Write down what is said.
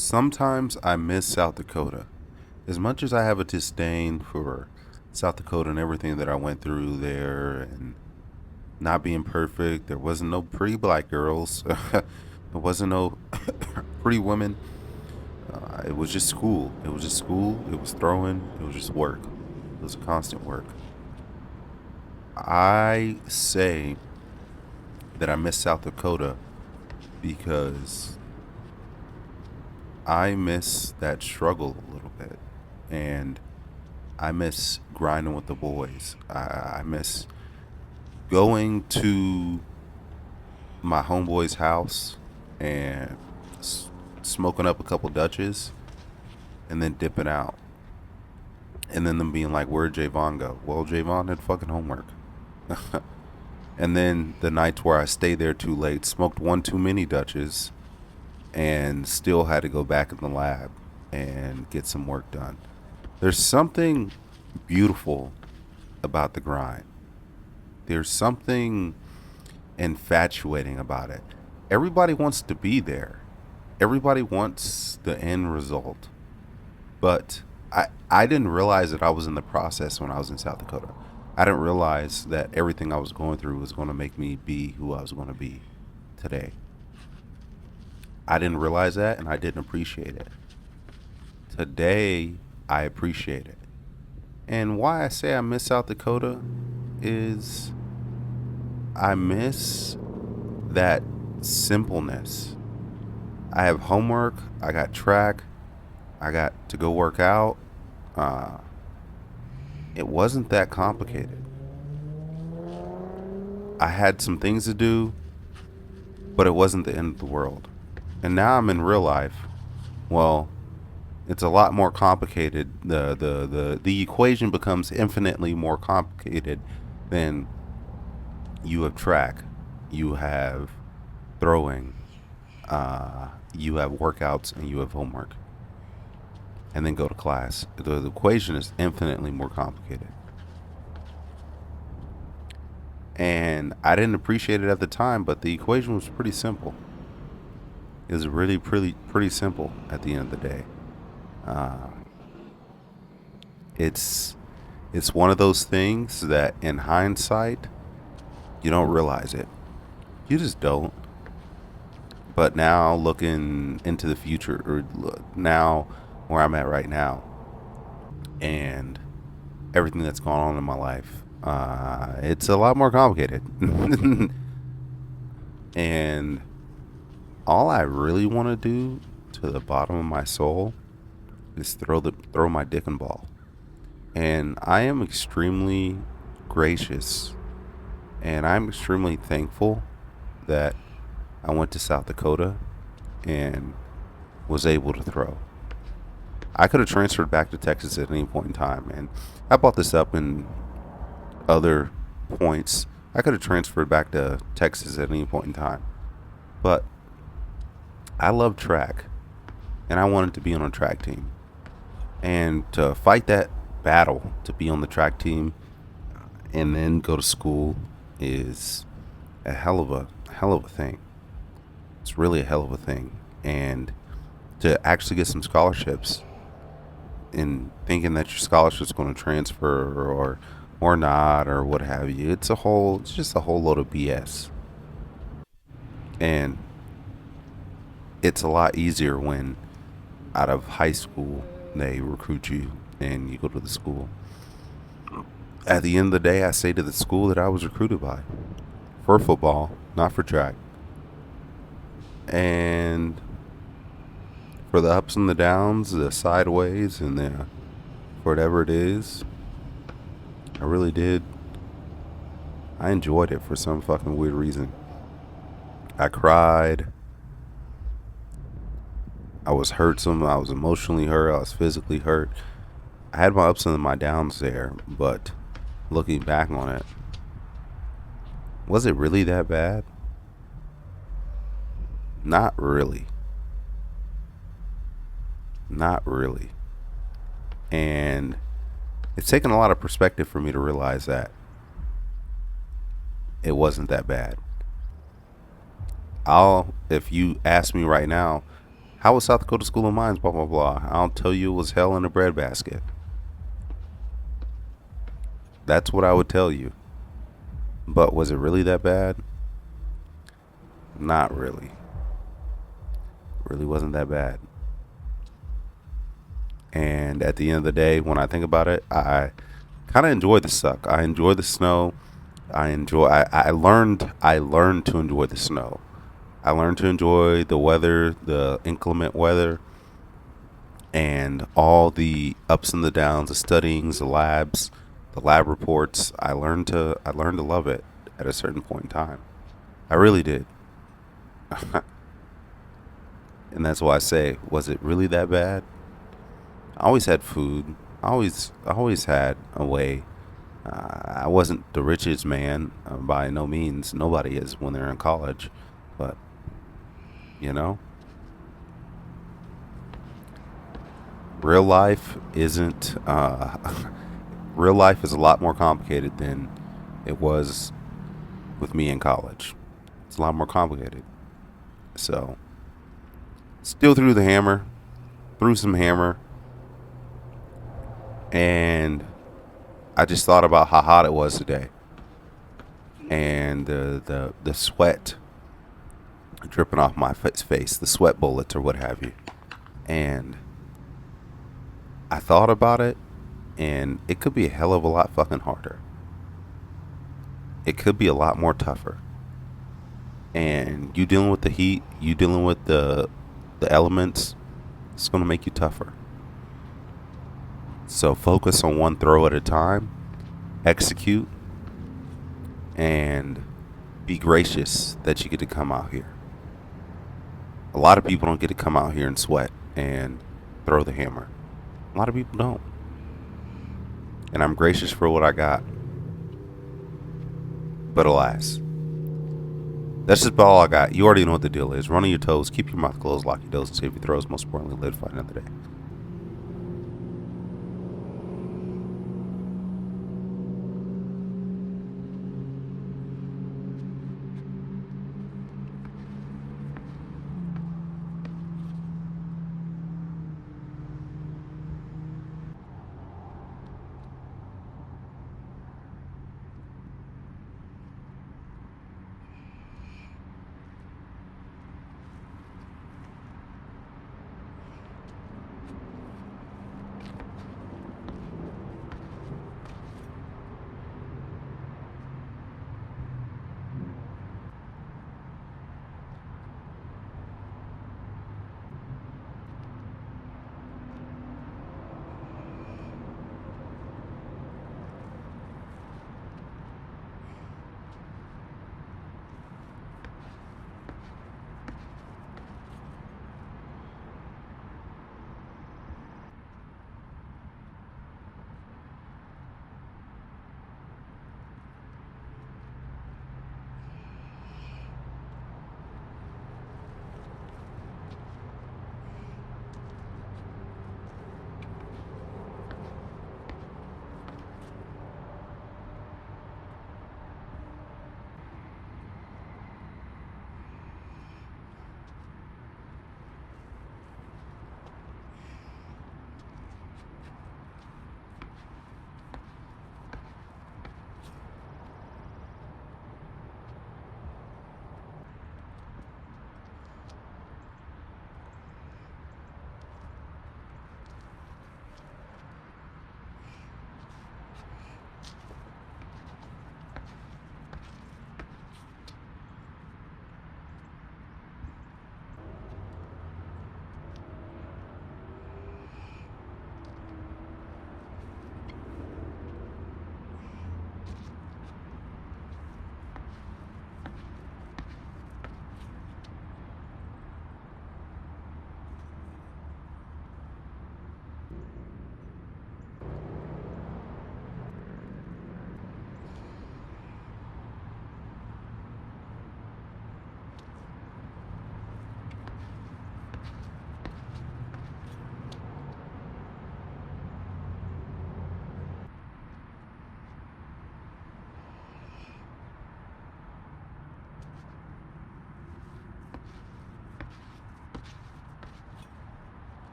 Sometimes I miss South Dakota. As much as I have a disdain for South Dakota and everything that I went through there and not being perfect, there wasn't no pretty black girls, there wasn't no pretty women. It was just school. It was just school. It was throwing. It was just work. It was constant work. I say that I miss South Dakota because I miss that struggle a little bit. And I miss grinding with the boys. I miss going to my homeboy's house and smoking up a couple Dutches and then dipping out. And then them being like, where'd Javon go? Well, Javon had fucking homework. And then the nights where I stayed there too late, smoked one too many Dutches, and still had to go back in the lab and get some work done. There's something beautiful about the grind. There's something infatuating about it. Everybody wants to be there. Everybody wants the end result. But I didn't realize that I was in the process when I was in South Dakota. I didn't realize that everything I was going through was going to make me be who I was going to be today. I didn't realize that and I didn't appreciate it. Today, I appreciate it. And why I say I miss South Dakota is I miss that simpleness. I have homework, I got track, I got to go work out. Uh, it wasn't that complicated. I had some things to do, but it wasn't the end of the world. And now I'm in real life. Well, it's a lot more complicated. The equation becomes infinitely more complicated than you have track, you have throwing, you have workouts, and you have homework, and then go to class. The equation is infinitely more complicated. And I didn't appreciate it at the time, but the equation was pretty simple. It was really pretty simple at the end of the day. Uh, it's it's one of those things that in hindsight you don't realize it. You just don't. But now looking into the future, or now where I'm at right now, and everything that's gone on in my life, it's a lot more complicated. And all I really want to do to the bottom of my soul is throw my dick and ball. And I am extremely gracious and I'm extremely thankful that I went to South Dakota and was able to throw. I could have transferred back to Texas at any point in time, and I brought this up in other points. I could have transferred back to Texas at any point in time, but I love track, and I wanted to be on a track team, and to fight that battle to be on the track team and then go to school is a hell of a thing. It's really a hell of a thing, and to actually get some scholarships and thinking that your scholarship's going to transfer or not or what have you, it's just a whole load of BS. And it's a lot easier when out of high school they recruit you and you go to the school. At the end of the day, I say to the school that I was recruited by for football, not for track. And for the ups and the downs, the sideways, and the whatever it is, I really did. I enjoyed it for some fucking weird reason. I cried. I was hurt some. I was emotionally hurt. I was physically hurt. I had my ups and my downs there, but looking back on it, was it really that bad? Not really. Not really. And it's taken a lot of perspective for me to realize that it wasn't that bad. If you ask me right now, How was South Dakota School of Mines? Blah blah blah. I'll tell you, it was hell in a breadbasket. That's what I would tell you. But was it really that bad? Not really. Really wasn't that bad. And at the end of the day, when I think about it, I kind of enjoy the suck. I enjoy the snow. I learned to enjoy the snow. I learned to enjoy the weather, the inclement weather, and all the ups and the downs, the studyings, the labs, the lab reports. I learned to love it at a certain point in time. I really did. And that's why I say, was it really that bad? I always had food. I always had a way. I wasn't the richest man by no means. Nobody is when they're in college, but you know, real life isn't. Real life is a lot more complicated than it was with me in college. It's a lot more complicated. So, still threw the hammer, threw some hammer, and I just thought about how hot it was today, and the sweat dripping off my face, the sweat bullets or what have you, and I thought about it, and it could be a hell of a lot fucking harder. It could be a lot more tougher. And you dealing with the heat, you dealing with the elements, it's gonna make you tougher. So focus on one throw at a time, execute, and be gracious that you get to come out here. A lot of people don't get to come out here and sweat and throw the hammer. A lot of people don't. And I'm gracious for what I got. But alas, that's just about all I got. You already know what the deal is. Run on your toes, keep your mouth closed, lock your doors, and save your throws. Most importantly, live to fight another day.